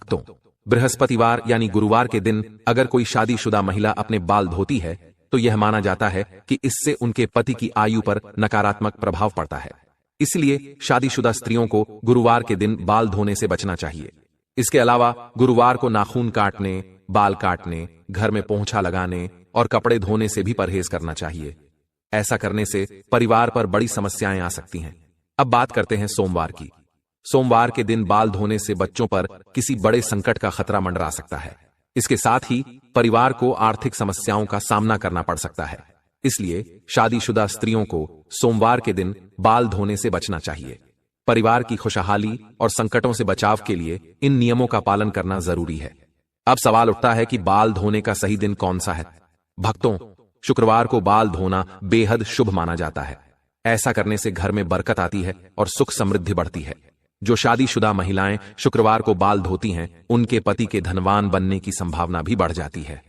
भक्तों, बृहस्पतिवार यानी गुरुवार के दिन अगर कोई शादीशुदा महिला अपने बाल धोती है तो यह माना जाता है कि इससे उनके पति की आयु पर नकारात्मक प्रभाव पड़ता है। इसलिए शादीशुदा स्त्रियों को गुरुवार के दिन बाल धोने से बचना चाहिए। इसके अलावा गुरुवार को नाखून काटने, बाल काटने, घर में पोंछा लगाने और कपड़े धोने से भी परहेज करना चाहिए। ऐसा करने से परिवार पर बड़ी समस्याएं आ सकती हैं। अब बात करते हैं सोमवार की। सोमवार के दिन बाल धोने से बच्चों पर किसी बड़े संकट का खतरा मंडरा सकता है। इसके साथ ही परिवार को आर्थिक समस्याओं का सामना करना पड़ सकता है। इसलिए शादीशुदा स्त्रियों को सोमवार के दिन बाल धोने से बचना चाहिए। परिवार की खुशहाली और संकटों से बचाव के लिए इन नियमों का पालन करना जरूरी है। अब सवाल उठता है कि बाल धोने का सही दिन कौन सा है। भक्तों, शुक्रवार को बाल धोना बेहद शुभ माना जाता है। ऐसा करने से घर में बरकत आती है और सुख समृद्धि बढ़ती है। जो शादीशुदा महिलाएं शुक्रवार को बाल धोती हैं, उनके पति के धनवान बनने की संभावना भी बढ़ जाती है।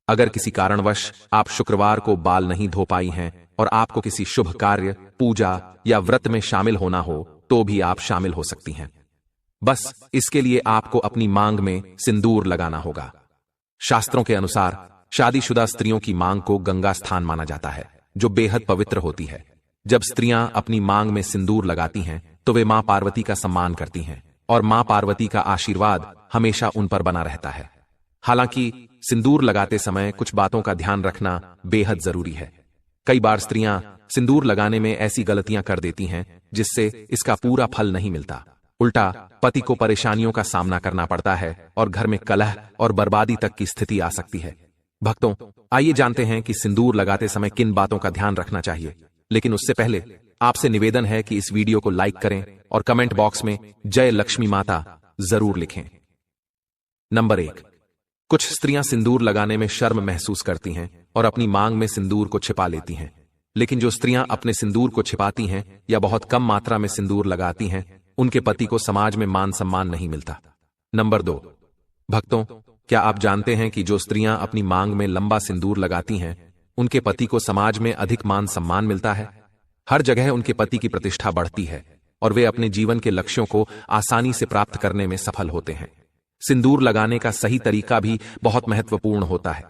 अगर किसी कारणवश आप शुक्रवार को बाल नहीं धो पाई हैं और आपको किसी शुभ कार्य, पूजा या व्रत में शामिल होना हो तो भी आप शामिल हो सकती हैं। बस इसके लिए आपको अपनी मांग में सिंदूर लगाना होगा। शास्त्रों के अनुसार शादीशुदा स्त्रियों की मांग को गंगा स्थान माना जाता है, जो बेहद पवित्र होती है। जब स्त्रियां अपनी मांग में सिंदूर लगाती हैं तो वे मां पार्वती का सम्मान करती हैं और मां पार्वती का आशीर्वाद हमेशा उन पर बना रहता है। हालांकि सिंदूर लगाते समय कुछ बातों का ध्यान रखना बेहद जरूरी है। कई बार स्त्रियां सिंदूर लगाने में ऐसी गलतियां कर देती हैं जिससे इसका पूरा फल नहीं मिलता। उल्टा पति को परेशानियों का सामना करना पड़ता है और घर में कलह और बर्बादी तक की स्थिति आ सकती है। भक्तों, आइए जानते हैं कि सिंदूर लगाते समय किन बातों का ध्यान रखना चाहिए। लेकिन उससे पहले आपसे निवेदन है कि इस वीडियो को लाइक करें और कमेंट बॉक्स में जय लक्ष्मी माता जरूर लिखें। नंबर 1, कुछ स्त्रियां सिंदूर लगाने में शर्म महसूस करती हैं और अपनी मांग में सिंदूर को छिपा लेती हैं। लेकिन जो स्त्रियां अपने सिंदूर को छिपाती हैं या बहुत कम मात्रा में सिंदूर लगाती हैं, उनके पति को समाज में मान सम्मान नहीं मिलता। नंबर 2, भक्तों, क्या आप जानते हैं कि जो स्त्रियां अपनी मांग में लंबा सिंदूर लगाती हैं, उनके पति को समाज में अधिक मान सम्मान मिलता है। हर जगह उनके पति की प्रतिष्ठा बढ़ती है और वे अपने जीवन के लक्ष्यों को आसानी से प्राप्त करने में सफल होते हैं। सिंदूर लगाने का सही तरीका भी बहुत महत्वपूर्ण होता है।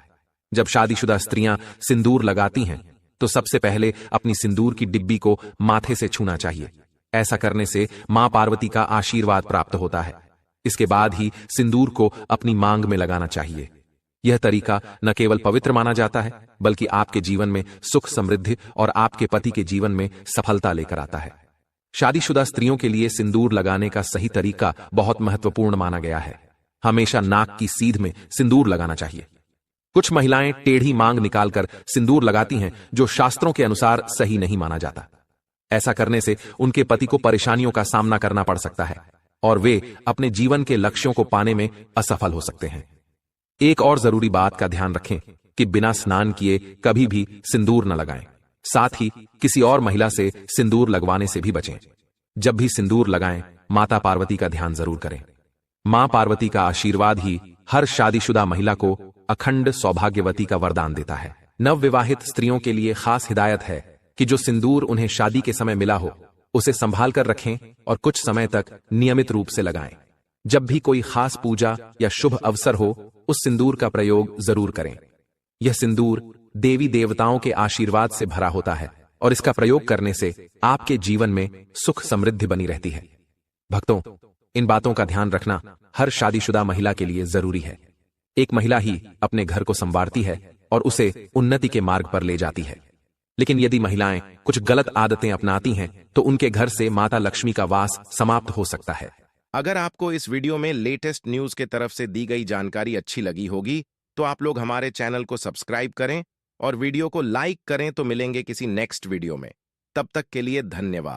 जब शादीशुदा स्त्रियां सिंदूर लगाती हैं तो सबसे पहले अपनी सिंदूर की डिब्बी को माथे से छूना चाहिए। ऐसा करने से मां पार्वती का आशीर्वाद प्राप्त होता है। इसके बाद ही सिंदूर को अपनी मांग में लगाना चाहिए। यह तरीका न केवल पवित्र माना जाता है, बल्कि आपके जीवन में सुख समृद्धि और आपके पति के जीवन में सफलता लेकर आता है। शादीशुदा स्त्रियों के लिए सिंदूर लगाने का सही तरीका बहुत महत्वपूर्ण माना गया है। हमेशा नाक की सीध में सिंदूर लगाना चाहिए। कुछ महिलाएं टेढ़ी मांग निकालकर सिंदूर लगाती हैं, जो शास्त्रों के अनुसार सही नहीं माना जाता। ऐसा करने से उनके पति को परेशानियों का सामना करना पड़ सकता है और वे अपने जीवन के लक्ष्यों को पाने में असफल हो सकते हैं। एक और जरूरी बात का ध्यान रखें कि बिना स्नान किए कभी भी सिंदूर न लगाएं। साथ ही किसी और महिला से सिंदूर लगवाने से भी बचें। जब भी सिंदूर लगाएं, माता पार्वती का ध्यान जरूर करें। मां पार्वती का आशीर्वाद ही हर शादीशुदा महिला को अखंड सौभाग्यवती का वरदान देता है। नवविवाहित स्त्रियों के लिए खास हिदायत है कि जो सिंदूर उन्हें शादी के समय मिला हो, उसे संभाल कर रखें और कुछ समय तक नियमित रूप से लगाएं। जब भी कोई खास पूजा या शुभ अवसर हो, उस सिंदूर का प्रयोग जरूर करें। यह सिंदूर देवी देवताओं के आशीर्वाद से भरा होता है और इसका प्रयोग करने से आपके जीवन में सुख समृद्धि बनी रहती है। भक्तों, इन बातों का ध्यान रखना हर शादीशुदा महिला के लिए जरूरी है। एक महिला ही अपने घर को संवारती है और उसे उन्नति के मार्ग पर ले जाती है। लेकिन यदि महिलाएं कुछ गलत आदतें अपनाती हैं तो उनके घर से माता लक्ष्मी का वास समाप्त हो सकता है। अगर आपको इस वीडियो में लेटेस्ट न्यूज के तरफ से दी गई जानकारी अच्छी लगी होगी तो आप लोग हमारे चैनल को सब्सक्राइब करें और वीडियो को लाइक करें। तो मिलेंगे किसी नेक्स्ट वीडियो में। तब तक के लिए धन्यवाद।